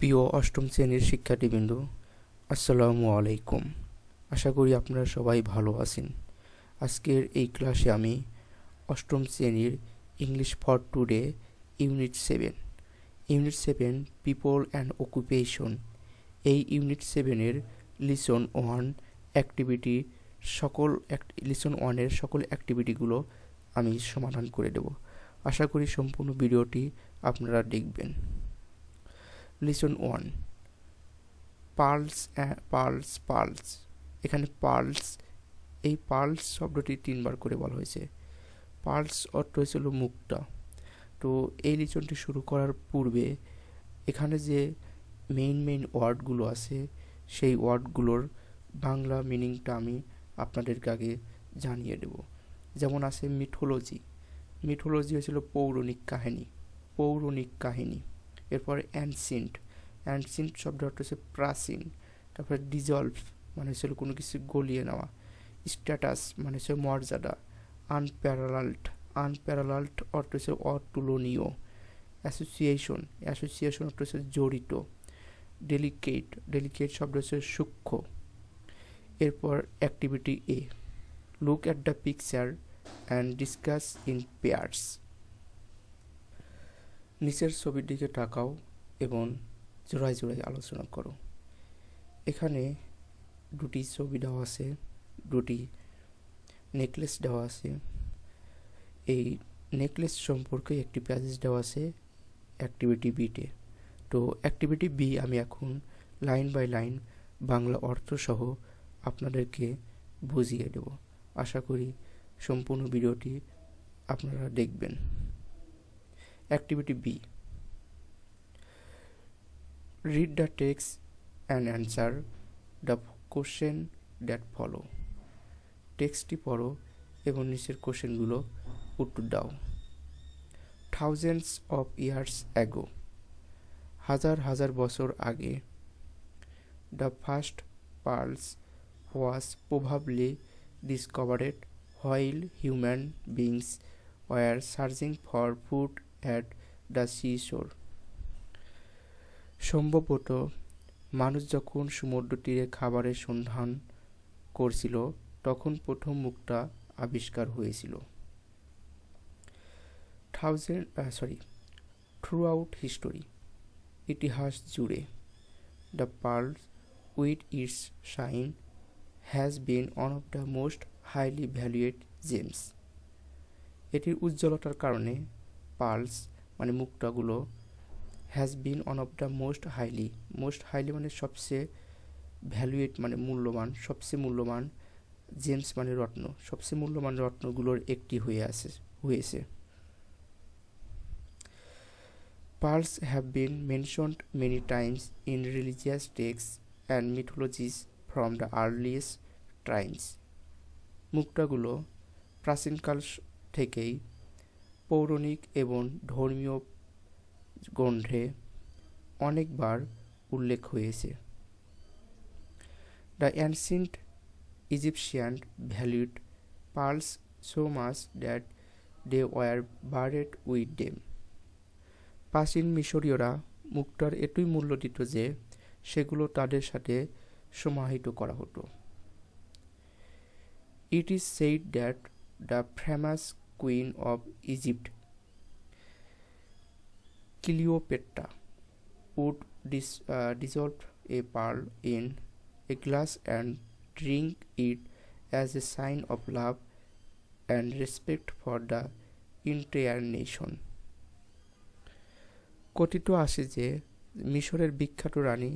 প্রিয় অষ্টম শ্রেণীর শিক্ষার্থীবৃন্দ, আসসালামু আলাইকুম। আশা করি আপনারা সবাই ভালো আছেন। আজকের এই ক্লাসে আমি অষ্টম শ্রেণীর English for today unit 7 people and occupation, এই ইউনিট 7-এর লিসন 1 অ্যাক্টিভিটি লিসন 1-এর সকল অ্যাক্টিভিটিগুলো আমি সমাধান করে দেব। আশা করি সম্পূর্ণ ভিডিওটি আপনারা দেখবেন। Listen 1, pulse. এখানে পালস, এই পালস শব্দটি 3বার করে বলা হয়েছে। পালস অর্থ হয়েছিল মুক্তা। তো এই লিসনটি শুরু করার পূর্বে এখানে যে মেইন ওয়ার্ডগুলো আছে সেই ওয়ার্ডগুলোর বাংলা মিনিংটা আমি আপনাদেরকে আগে জানিয়ে দেব। যেমন আছে মিথোলজি হয়েছিল পৌরাণিক কাহিনী। এরপর অ্যানসিন্ট শব্দ অর্থ হচ্ছে প্রাচীন। তারপরে ডিজলভ মানে হচ্ছিল কোনো কিছু গলিয়ে নেওয়া। স্ট্যাটাস মানে হচ্ছে মর্যাদা। আনপ্যারালাল্ড অর্থ হচ্ছে অতুলনীয়। অ্যাসোসিয়েশন অর্থ হচ্ছে জড়িত। ডেলিকেট শব্দ হচ্ছে সূক্ষ্ম। এরপর activity A, look at the picture and discuss in pairs. নিচের ছবির দিকে তাকাও এবং জোড়ায় আলোচনা করো। এখানে দুটি ছবি দেওয়া আছে, দুটি নেকলেস দেওয়া আছে। এই নেকলেস সম্পর্কে একটি প্যাসেজ দেওয়া আছে অ্যাক্টিভিটি বিতে। তো অ্যাক্টিভিটি বি আমি এখন লাইন বাই লাইন বাংলা অর্থ সহ আপনাদেরকে বুঝিয়ে দেব। আশা করি সম্পূর্ণ ভিডিওটি আপনারা দেখবেন। Activity B, read the text and answer the question that follow. টেক্সটটি পড়ো এবং নিচের কোশ্চেনগুলো উত্তর দাও। Thousands of years ago, হাজার বছর আগে, the first pearls was probably discovered while human beings were searching for food at the seashore. সম্ভবত মানুষ যখন সমুদ্র তীরে খাবারের সন্ধান করছিল তখন প্রথম মুক্তা আবিষ্কার হয়েছিল। থ্রুআউট হিস্টোরি, ইতিহাস জুড়ে, the pearl with its shine has been one of the most highly valued gems. এটির উজ্জ্বলতার কারণে পার্লস মানে মুক্তাগুলো has been one of the most highly মানে সবচেয়ে, ভ্যালুয়েট মানে মূল্যবান, সবচেয়ে মূল্যবান, জেমস মানে রত্ন, সবচেয়ে মূল্যবান রত্নগুলোর একটি হয়েছে। Pearls have been mentioned many times in religious texts and mythologies from the earliest times. মুক্তাগুলো প্রাচীনকাল থেকেই পৌরাণিক এবং ধর্মীয় গ্রন্থে অনেকবার উল্লেখ হয়েছে। The ancient Egyptians valued pearls so much that they were buried with them. প্রাচীন মিশরীয়রা মুক্তার এতই মূল্য দিত যে সেগুলো তাদের সাথে সমাহিত করা হতো। It is said that the famous queen of Egypt, Cleopatra, would dissolve a pearl in a glass and drink it as a sign of love and respect for the entire nation. কথিত আছে যে মিশরের বিখ্যাত রানী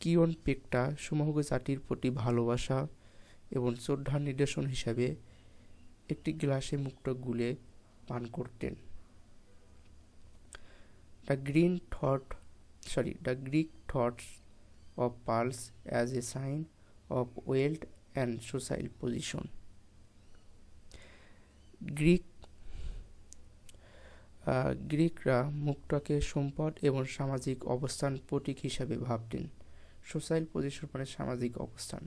Cleopatra সমগ্র জাতির প্রতি ভালোবাসা এবং শ্রদ্ধার নিদর্শন হিসাবে একটি গ্লাসে মুক্তা গুলে পান করতেন। The Greek thought of pearls as a sign of wealth and social position. গ্রিকরা মুক্তাকে সম্পদ এবং সামাজিক অবস্থান প্রতীক হিসাবে ভাবতেন। সোশ্যাল পজিশন মানে সামাজিক অবস্থান।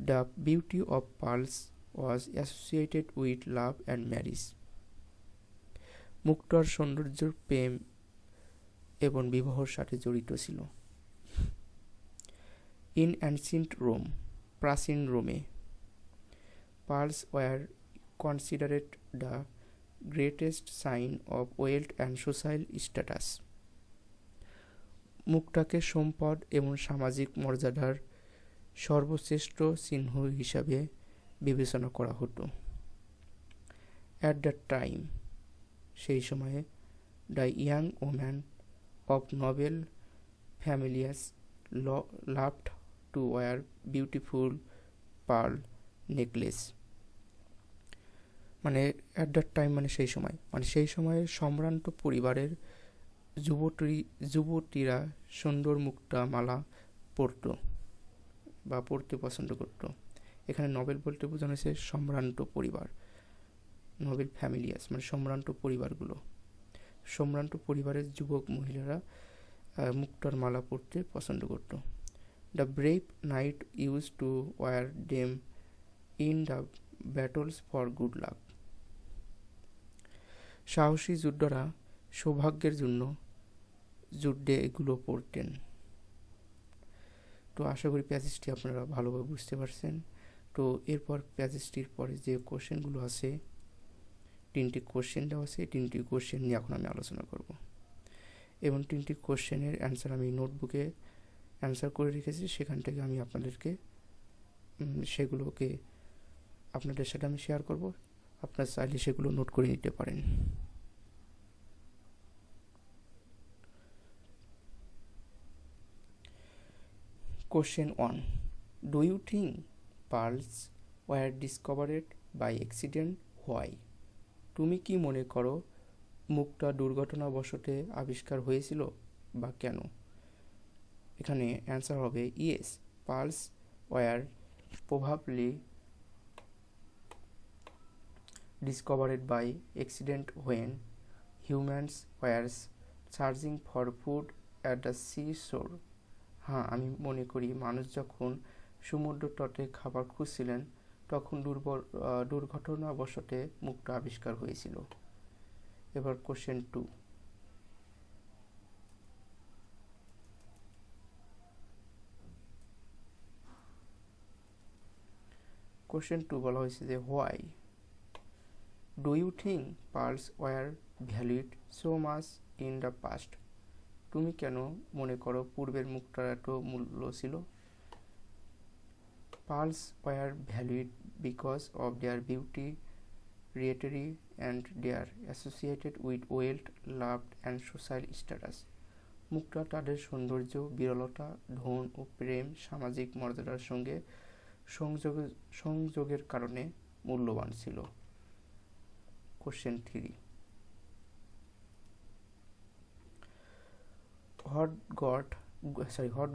The beauty of pearls was associated with love and marriage. মুক্তার সৌন্দর্যের প্রেম এবং বিবাহর সাথে জড়িত ছিল। ইন অ্যানসিয়েন্ট রোম, প্রাচীন রোমে, pearls were considered the greatest sign of wealth and social status. মুক্তাকে সম্পদ এবং সামাজিক মর্যাদার সর্বশ্রেষ্ঠ চিহ্ন হিসাবে বিবেচনা করা হতো। অ্যাট দ্য টাইম, সেই সময়ে, the young woman of noble families loved to wear beautiful pearl necklace. মানে অ্যাট দ্যাট টাইম মানে সেই সময়, মানে সেই সময়ে সম্ভ্রান্ত পরিবারের যুবতীরা সুন্দর মুক্তা মালা পরত বা পরতে পছন্দ করত। এখানে নোবেল বলতে বোঝানো হয়েছে সম্ভ্রান্ত পরিবার, নোবেল ফ্যামিলিয়াস মানে সম্ভ্রান্ত পরিবারগুলো। সম্ভ্রান্ত পরিবারের যুবক মহিলারা মুক্তার মালা পরতে পছন্দ করত। The brave knight use to wear them in the battles for good luck. সাহসী যুদ্ধরা সৌভাগ্যের জন্য যুদ্ধে এগুলো পড়তেন। তো আশা করি প্যাসেজটি আপনারা ভালোভাবে বুঝতে পারছেন। তো এরপর প্যাসেজটির পরে যে কোশ্চেনগুলো আছে, 3টি কোশ্চেন দেওয়া আছে, 3টি কোশ্চেন নিয়ে এখন আমি আলোচনা করব এবং 3টি কোশ্চেনের অ্যান্সার আমি নোটবুকে অ্যান্সার করে রেখেছি। সেখান থেকে আমি আপনাদেরকে সেগুলোকে আপনাদের সাথে আমি শেয়ার করব। আপনারা চাইলে সেগুলো নোট করে নিতে পারেন। Question 1. Do you think pearls were discovered by accident? Why? তুমি কি মনে করো মুক্তা দুর্ঘটনাবশতে আবিষ্কার হয়েছিল বা কেন? এখানে অ্যান্সার হবে yes, pearls were probably discovered by accident when humans were searching for food at the seashore. হ্যাঁ, আমি মনে করি মানুষ যখন সমুদ্র তটে খাবার খুঁজছিলেন তখন দুর্ঘটনাবশতে মুক্তা আবিষ্কার হয়েছিল। এবার কোশ্চেন 2। কোশ্চেন 2 বলা হয়েছে যে why do you think pearls were valued so much in the past? তুমি কেন মনে করো পূর্বের মুক্তার এত মূল্য ছিল? Pearls were valued because of their beauty, rarity, and their associated with wealth, love, and social status. মুক্তা তাদের সৌন্দর্য, বিরলতা, ধন ও প্রেম, সামাজিক মর্যাদার সঙ্গে সংযোগের কারণে মূল্যবান ছিল। Question 3। What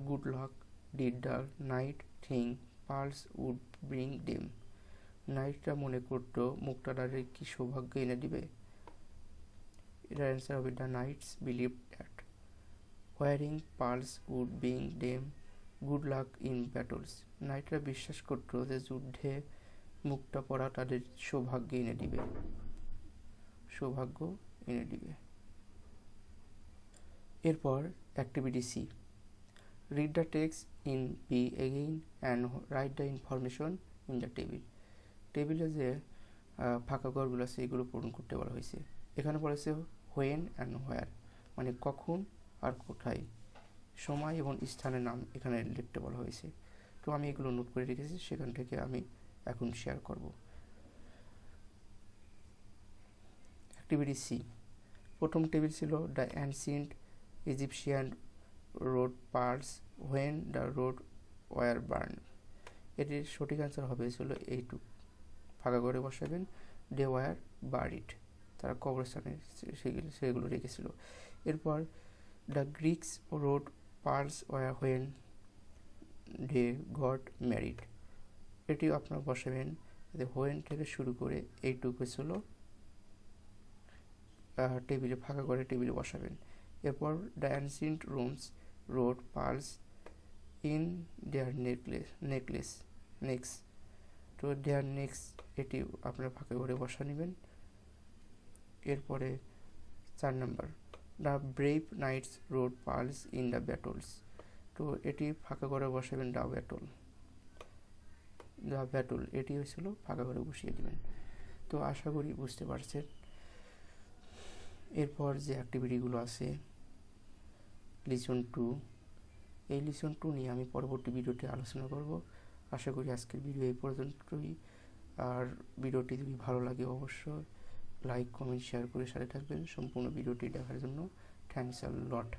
good luck did the knight think pearls would bring them? নাইটরা মনে করত মুক্তা তাদের কি সৌভাগ্য এনে দিবে? এটার অ্যান্সার হবে the knights believe that wearing pearls would bring them good luck in battles. নাইটরা বিশ্বাস করত যে যুদ্ধে মুক্তা পরা তাদের সৌভাগ্য এনে দিবে। এরপর activity C, read the text in B again and write the information in the table. টেবিলে যে ফাঁকা ঘরগুলো আছে এগুলো পূরণ করতে বলা হয়েছে। এখানে বলেছে হোয়েন অ্যান্ড হোয়ার, মানে কখন আর কোথায়, সময় এবং স্থানের নাম এখানে লিখতে বলা হয়েছে। তো আমি এগুলো নোট করে রেখেছি, সেখান থেকে আমি এখন শেয়ার করব। অ্যাক্টিভিটি সি, প্রথম টেবিল ছিল the ancient Egyptians rode pearls when the road were burn. এটির সঠিক অ্যান্সার হবে ছিল এইটুকু, ফাঁকা করে বসাবেন দে ওয়ার বারিড, তারা কবরস্থানে সেগুলো রেখেছিল। এরপর the Greeks rode pearls were when they got married, এটিও আপনারা বসাবেন হোয়েন থেকে শুরু করে এইটুকু ছিল টেবিলে, ফাঁকা করে টেবিলে বসাবেন। এরপর the ancient Romans wore pearls in their necks, তো দেয়ার নেক্সট এটি আপনারা ফাঁকা করে বসা নেবেন। এরপরে 4 number the brave knights wore pearls in the battles. তো এটি ফাঁকা করে বসাবেন দ্য ব্যাটল, এটি হয়েছিল ফাঁকা করে বসিয়ে দেবেন। তো আশা করি বুঝতে পারছেন। এরপর যে অ্যাক্টিভিটিগুলো আছে লিসন টু, এই লিসন টু নিয়ে আমি পরবর্তী ভিডিওতে আলোচনা করব। আশা করি আজকের ভিডিও এই পর্যন্তই। আর ভিডিওটি যদি ভালো লাগে অবশ্যই লাইক কমেন্ট শেয়ার করে সাথে থাকবেন। সম্পূর্ণ ভিডিওটি দেখার জন্য থ্যাঙ্কস আ লট।